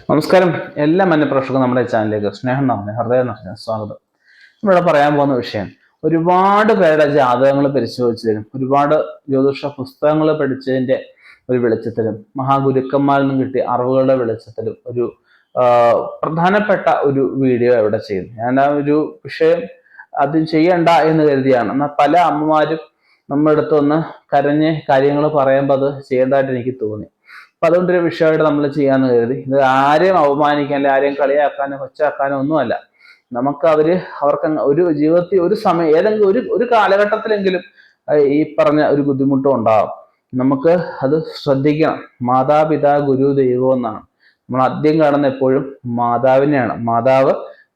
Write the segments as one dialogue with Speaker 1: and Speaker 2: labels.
Speaker 1: നമസ്കാരം. എല്ലാ മന്യപ്രേക്ഷകർക്കും നമ്മുടെ ചാനലിലേക്ക് സ്നേഹം നിറഞ്ഞ ഹൃദയം നിറഞ്ഞ സ്വാഗതം. നമ്മളിവിടെ പറയാൻ പോകുന്ന വിഷയം ഒരുപാട് പേരുടെ ജാതകങ്ങൾ പരിശോധിച്ചു തരും, ഒരുപാട് ജ്യോതിഷ പുസ്തകങ്ങൾ പഠിച്ചതിന്റെ ഒരു വെളിച്ചത്തിലും മഹാഗുരുക്കന്മാരിൽ നിന്നും കിട്ടിയ അറിവുകളുടെ വെളിച്ചത്തിലും ഒരു പ്രധാനപ്പെട്ട ഒരു വീഡിയോ ഇവിടെ ചെയ്യുന്നു. ഞാൻ ആ ഒരു വിഷയം അത് ചെയ്യണ്ട എന്ന് കരുതിയാണ്. എന്നാൽ പല അമ്മമാരും നമ്മുടെ അടുത്ത് വന്ന് കരഞ്ഞ് കാര്യങ്ങൾ പറയുമ്പോൾ അത് ചെയ്യേണ്ടതായിട്ട് എനിക്ക് തോന്നി. അപ്പൊ അതുകൊണ്ടൊരു വിഷയമായിട്ട് നമ്മൾ ചെയ്യാന്ന് കരുതി. ഇത് ആരെയും അവമാനിക്കാൻ, അല്ലെ ആരെയും കളിയാക്കാനോ കൊച്ചാക്കാനോ ഒന്നുമല്ല. നമുക്ക് അവർക്ക് ഒരു ജീവിതത്തിൽ ഒരു സമയം ഏതെങ്കിലും ഒരു കാലഘട്ടത്തിലെങ്കിലും ഈ പറഞ്ഞ ഒരു ബുദ്ധിമുട്ടും ഉണ്ടാവും. നമുക്ക് അത് ശ്രദ്ധിക്കണം. മാതാപിതാ ഗുരു ദൈവം എന്നാണ്. നമ്മൾ ആദ്യം കാണുന്ന എപ്പോഴും മാതാവിനെയാണ്. മാതാവ്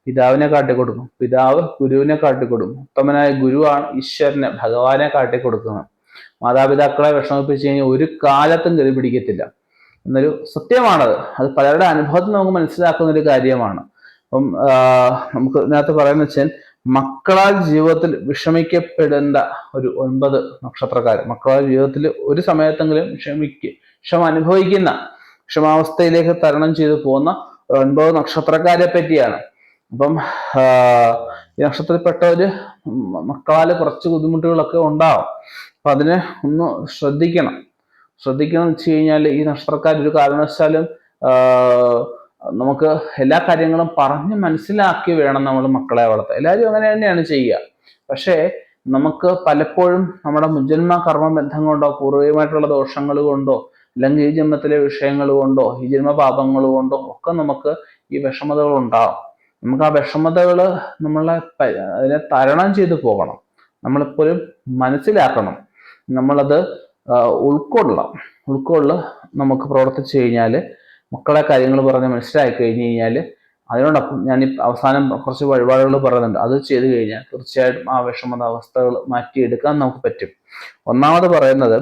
Speaker 1: പിതാവിനെ കാട്ടിക്കൊടുക്കും, പിതാവ് ഗുരുവിനെ കാട്ടിക്കൊടുക്കും. ഉത്തമനായ ഗുരുവാണ് ഈശ്വരനെ, ഭഗവാനെ കാട്ടിക്കൊടുക്കുന്നത്. മാതാപിതാക്കളെ വിഷമിപ്പിച്ചു കഴിഞ്ഞാൽ ഒരു കാലത്തും ഗതി പിടിക്കത്തില്ല എന്നൊരു സത്യമാണത്. അത് പലരുടെ അനുഭവത്തിൽ നമുക്ക് മനസ്സിലാക്കുന്ന ഒരു കാര്യമാണ്. അപ്പം നമുക്ക് ഇതിനകത്ത് പറയുന്ന വെച്ചാൽ മക്കളാൽ ജീവിതത്തിൽ വിഷമിക്കപ്പെടേണ്ട ഒരു 9 നക്ഷത്രക്കാർ, മക്കളാൽ ജീവിതത്തിൽ ഒരു സമയത്തെങ്കിലും വിഷമ അനുഭവിക്കുന്ന, വിഷമാവസ്ഥയിലേക്ക് തരണം ചെയ്തു പോകുന്ന 9 നക്ഷത്രക്കാരെ പറ്റിയാണ്. അപ്പം ഈ നക്ഷത്രത്തിൽപ്പെട്ടവര് മക്കളാൽ കുറച്ച് ബുദ്ധിമുട്ടുകളൊക്കെ ഉണ്ടാവും. അപ്പൊ അതിനെ ഒന്ന് ശ്രദ്ധിക്കണം എന്ന് വെച്ച് കഴിഞ്ഞാൽ ഈ നക്ഷത്രക്കാർ ഒരു കാരണവശാലും നമുക്ക് എല്ലാ കാര്യങ്ങളും പറഞ്ഞ് മനസ്സിലാക്കി വേണം നമ്മൾ മക്കളെ വളർത്താൻ. എല്ലാവരും അങ്ങനെ തന്നെയാണ് ചെയ്യുക. പക്ഷേ നമുക്ക് പലപ്പോഴും നമ്മുടെ മുജ്ജന്മ കർമ്മ ബന്ധം കൊണ്ടോ പൂർവികമായിട്ടുള്ള ദോഷങ്ങൾ കൊണ്ടോ അല്ലെങ്കിൽ ഈ ജന്മത്തിലെ വിഷയങ്ങൾ കൊണ്ടോ ഈ ജന്മ പാപങ്ങൾ കൊണ്ടോ ഒക്കെ നമുക്ക് ഈ വിഷമതകൾ ഉണ്ടാവും. നമുക്ക് ആ വിഷമതകൾ അതിനെ തരണം ചെയ്തു പോകണം. നമ്മളെപ്പോഴും മനസ്സിലാക്കണം. നമ്മളത് ഉൾക്കൊള്ള നമുക്ക് പ്രവർത്തിച്ചു കഴിഞ്ഞാൽ, മക്കളെ കാര്യങ്ങൾ പറഞ്ഞ് മനസ്സിലാക്കി കഴിഞ്ഞു കഴിഞ്ഞാൽ, അതിനോടൊപ്പം ഞാൻ ഈ അവസാനം കുറച്ച് വഴിപാടുകൾ പറയുന്നുണ്ട്. അത് ചെയ്തു കഴിഞ്ഞാൽ തീർച്ചയായിട്ടും ആ വിഷമത അവസ്ഥകൾ മാറ്റിയെടുക്കാൻ നമുക്ക് പറ്റും. ഒന്നാമത് പറയുന്നത്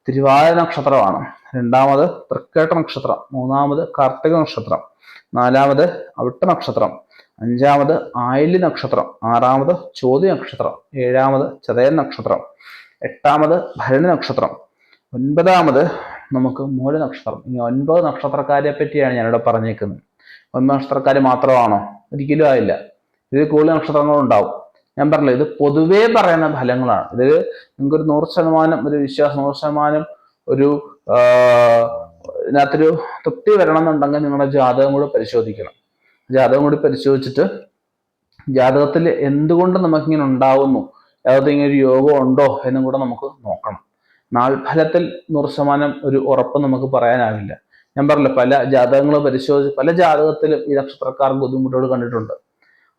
Speaker 1: തിരുവാതിര നക്ഷത്രമാണ്. രണ്ടാമത് തൃക്കേട്ട നക്ഷത്രം. മൂന്നാമത് കാർത്തിക നക്ഷത്രം. നാലാമത് അവിട്ട നക്ഷത്രം. അഞ്ചാമത് ആയില്യ നക്ഷത്രം. ആറാമത് ചോതി നക്ഷത്രം. ഏഴാമത് ചതയൻ നക്ഷത്രം. എട്ടാമത് ഭരണി നക്ഷത്രം. ഒൻപതാമത് നമുക്ക് മൂല നക്ഷത്രം. ഈ 9 നക്ഷത്രക്കാരെ പറ്റിയാണ് ഞാനിവിടെ പറഞ്ഞേക്കുന്നത്. 9 നക്ഷത്രക്കാര് മാത്രമാണോ? ഒരിക്കലും ആയില്ല. ഇതിൽ കൂടുതൽ നക്ഷത്രങ്ങൾ ഉണ്ടാവും. ഞാൻ പറഞ്ഞില്ല, ഇത് പൊതുവേ പറയുന്ന ഫലങ്ങളാണ്. ഇതിൽ നിങ്ങൾക്കൊരു 100% ഒരു വിശ്വാസം, 100% ഒരു ഇതിനകത്തൊരു തൃപ്തി വരണം എന്നുണ്ടെങ്കിൽ നിങ്ങളുടെ ജാതകം കൂടി പരിശോധിക്കണം. ജാതകം കൂടി പരിശോധിച്ചിട്ട് ജാതകത്തിൽ എന്തുകൊണ്ട് നമുക്കിങ്ങനെ ഉണ്ടാവുന്നു, ഇങ്ങനെ ഒരു യോഗം ഉണ്ടോ എന്നും കൂടെ നമുക്ക് നോക്കണം. നാൾഫലത്തിൽ 100% ഒരു ഉറപ്പ് നമുക്ക് പറയാനാവില്ല. ഞാൻ പറഞ്ഞില്ല, പല ജാതകങ്ങൾ പരിശോധിച്ച് പല ജാതകത്തിലും ഈ നക്ഷത്രക്കാർ ബുദ്ധിമുട്ടുകൾ കണ്ടിട്ടുണ്ട്.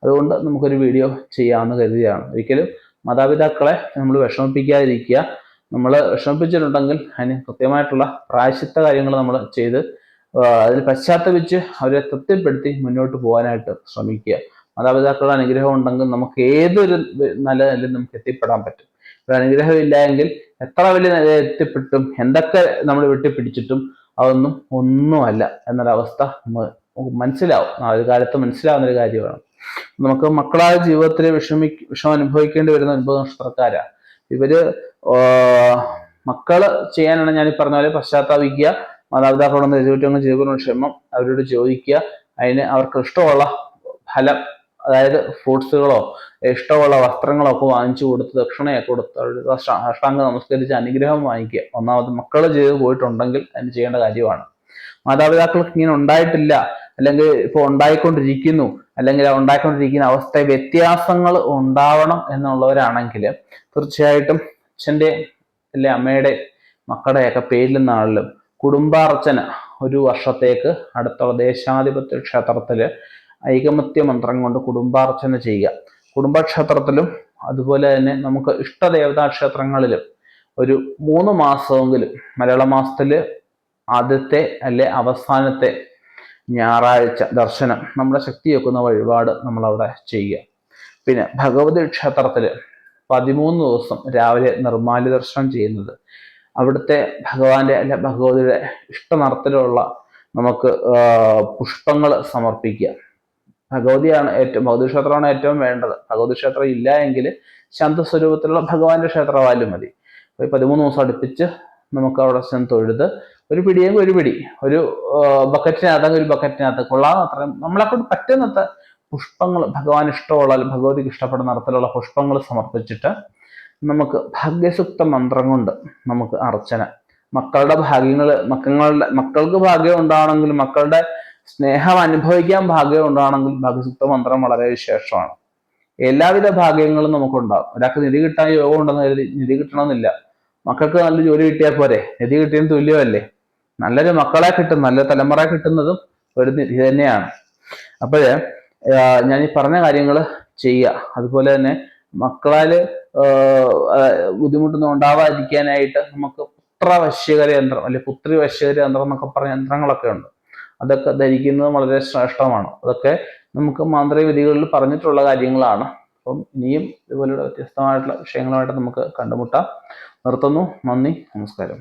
Speaker 1: അതുകൊണ്ട് നമുക്കൊരു വീഡിയോ ചെയ്യാമെന്ന് കരുതിയാണ്. ഒരിക്കലും മാതാപിതാക്കളെ നമ്മൾ വിഷമിപ്പിക്കാതിരിക്കുക. നമ്മൾ വിഷമിപ്പിച്ചിട്ടുണ്ടെങ്കിൽ അതിന് കൃത്യമായിട്ടുള്ള പ്രായശ്ചിത്ത കാര്യങ്ങൾ നമ്മൾ ചെയ്ത് അതിൽ പശ്ചാത്തപിച്ച് അവരെ തൃപ്തിപ്പെടുത്തി മുന്നോട്ട് പോകാനായിട്ട് ശ്രമിക്കുക. മാതാപിതാക്കളുടെ അനുഗ്രഹം ഉണ്ടെങ്കിൽ നമുക്ക് ഏതൊരു നല്ല നിലയിൽ നമുക്ക് എത്തിപ്പെടാൻ പറ്റും. ഒരു അനുഗ്രഹം ഇല്ല എങ്കിൽ എത്ര വലിയ നിലയിൽ എത്തിപ്പെട്ടും എന്തൊക്കെ നമ്മൾ വെട്ടിപ്പിടിച്ചിട്ടും അതൊന്നും ഒന്നുമല്ല എന്നൊരവസ്ഥ മനസ്സിലാവും. ആ ഒരു കാലത്ത് മനസ്സിലാവുന്ന ഒരു കാര്യമാണ്. നമുക്ക് മക്കളായ ജീവിതത്തിൽ വിഷമം അനുഭവിക്കേണ്ടി വരുന്ന 9 നക്ഷത്രക്കാരാ. ഇവര് മക്കള് ചെയ്യാനാണ് ഞാൻ ഈ പറഞ്ഞ പോലെ പശ്ചാത്താപിക്കുക, മാതാപിതാക്കളോടൊന്ന് എഴുതിവിറ്റങ്ങൾ ചെയ്തുകൊണ്ട് ക്ഷമം അവരോട് ചോദിക്കുക. അതിന് അവർക്ക് ഇഷ്ടമുള്ള ഫലം, അതായത് ഫ്രൂട്ട്സുകളോ ഇഷ്ടമുള്ള വസ്ത്രങ്ങളോ ഒക്കെ വാങ്ങിച്ചു കൊടുത്ത് ദക്ഷിണയൊക്കെ കൊടുത്ത് അഷ്ടാംഗ നമസ്കരിച്ച് അനുഗ്രഹം വാങ്ങിക്കുക. ഒന്നാമത് മക്കള് ചെയ്ത് പോയിട്ടുണ്ടെങ്കിൽ അതിന് ചെയ്യേണ്ട കാര്യമാണ്. മാതാപിതാക്കൾക്ക് ഇങ്ങനെ ഉണ്ടായിട്ടില്ല, അല്ലെങ്കിൽ ഇപ്പൊ ഉണ്ടായിക്കൊണ്ടിരിക്കുന്നു, അല്ലെങ്കിൽ ഉണ്ടായിക്കൊണ്ടിരിക്കുന്ന അവസ്ഥ വ്യത്യാസങ്ങൾ ഉണ്ടാവണം എന്നുള്ളവരാണെങ്കിൽ തീർച്ചയായിട്ടും അച്ഛൻ്റെ അല്ലെ അമ്മയുടെ മക്കളുടെയൊക്കെ പേരിൽ നിന്നാണെങ്കിലും കുടുംബാർച്ചന ഒരു വർഷത്തേക്ക് അടുത്തുള്ള ദേശാധിപത്യ ക്ഷേത്രത്തില് ഐകമത്യ മന്ത്രം കൊണ്ട് കുടുംബാർച്ചന ചെയ്യുക. കുടുംബക്ഷേത്രത്തിലും അതുപോലെ തന്നെ നമുക്ക് ഇഷ്ടദേവതാ ക്ഷേത്രങ്ങളിലും ഒരു 3 മാസമെങ്കിലും, മലയാള മാസത്തില് ആദ്യത്തെ അല്ലെ അവസാനത്തെ ഞായറാഴ്ച ദർശനം, നമ്മുടെ ശക്തി വെക്കുന്ന വഴിപാട് നമ്മൾ അവിടെ ചെയ്യുക. പിന്നെ ഭഗവതി ക്ഷേത്രത്തില് 13 ദിവസം രാവിലെ നിർമ്മാല്യ ദർശനം ചെയ്യുന്നത്, അവിടുത്തെ ഭഗവാന്റെ അല്ലെ ഭഗവതിയുടെ ഇഷ്ടനിറത്തിലുള്ള നമുക്ക് പുഷ്പങ്ങൾ സമർപ്പിക്കുക. ഭഗവതി ക്ഷേത്രമാണ് ഏറ്റവും വേണ്ടത്. ഭഗവതി ക്ഷേത്രം ഇല്ല എങ്കിൽ ശാന്തസ്വരൂപത്തിലുള്ള ഭഗവാന്റെ ക്ഷേത്രമായാലും മതി. 13 ദിവസം അടുപ്പിച്ച് നമുക്ക് അവിടെ ചെന്ന് തൊഴുത് ഒരു പിടിയെങ്കിൽ ഒരു പിടി, ഒരു ബക്കറ്റിനകത്തെങ്കിൽ ഒരു ബക്കറ്റിനകത്ത് കൊള്ളാതെ അത്രയും നമ്മളെ കൊണ്ട് പറ്റുന്നത്ര പുഷ്പങ്ങൾ ഭഗവാൻ ഇഷ്ടമുള്ള ഭഗവതിക്ക് ഇഷ്ടപ്പെടുന്ന തരത്തിലുള്ള പുഷ്പങ്ങൾ സമർപ്പിച്ചിട്ട് നമുക്ക് ഭാഗ്യസുക്ത മന്ത്രം കൊണ്ട് നമുക്ക് അർച്ചന, മക്കളുടെ മക്കൾക്ക് ഭാഗ്യം ഉണ്ടാവണമെങ്കിൽ, മക്കളുടെ സ്നേഹം അനുഭവിക്കാൻ ഭാഗ്യം ഉണ്ടാവണമെങ്കിൽ ഭാഗ്യസുക്ത മന്ത്രം വളരെ വിശേഷമാണ്. എല്ലാവിധ ഭാഗ്യങ്ങളും നമുക്കുണ്ടാവും. ഒരാൾക്ക് നിധി കിട്ടാൻ യോഗം ഉണ്ടെന്ന് കരുതി നിധി കിട്ടണമെന്നില്ല. മക്കൾക്ക് നല്ല ജോലി കിട്ടിയാൽ പോരെ, നിധി കിട്ടിയതിന് തുല്യമല്ലേ. നല്ലൊരു മക്കളെ കിട്ടും, നല്ല തലമുറ കിട്ടുന്നതും ഒരു നിധി തന്നെയാണ്. അപ്പോഴ് ഞാൻ ഈ പറഞ്ഞ കാര്യങ്ങൾ ചെയ്യുക. അതുപോലെ തന്നെ മക്കളാല് ബുദ്ധിമുട്ടൊന്നും ഉണ്ടാവാതിരിക്കാനായിട്ട് നമുക്ക് പുത്രവശീകര യന്ത്രം അല്ലെ പുത്രി വശീകര യന്ത്രം എന്നൊക്കെ പറഞ്ഞ യന്ത്രങ്ങളൊക്കെ ഉണ്ട്. അതൊക്കെ ധരിക്കുന്നത് വളരെ ശ്രേഷ്ഠമാണ്. അതൊക്കെ നമുക്ക് മാന്ത്രിക വിധികളിൽ പറഞ്ഞിട്ടുള്ള കാര്യങ്ങളാണ്. അപ്പം ഇനിയും ഇതുപോലുള്ള വ്യത്യസ്തമായിട്ടുള്ള വിഷയങ്ങളുമായിട്ട് നമുക്ക് കണ്ടുമുട്ടാം. നിർത്തുന്നു. നന്ദി, നമസ്കാരം.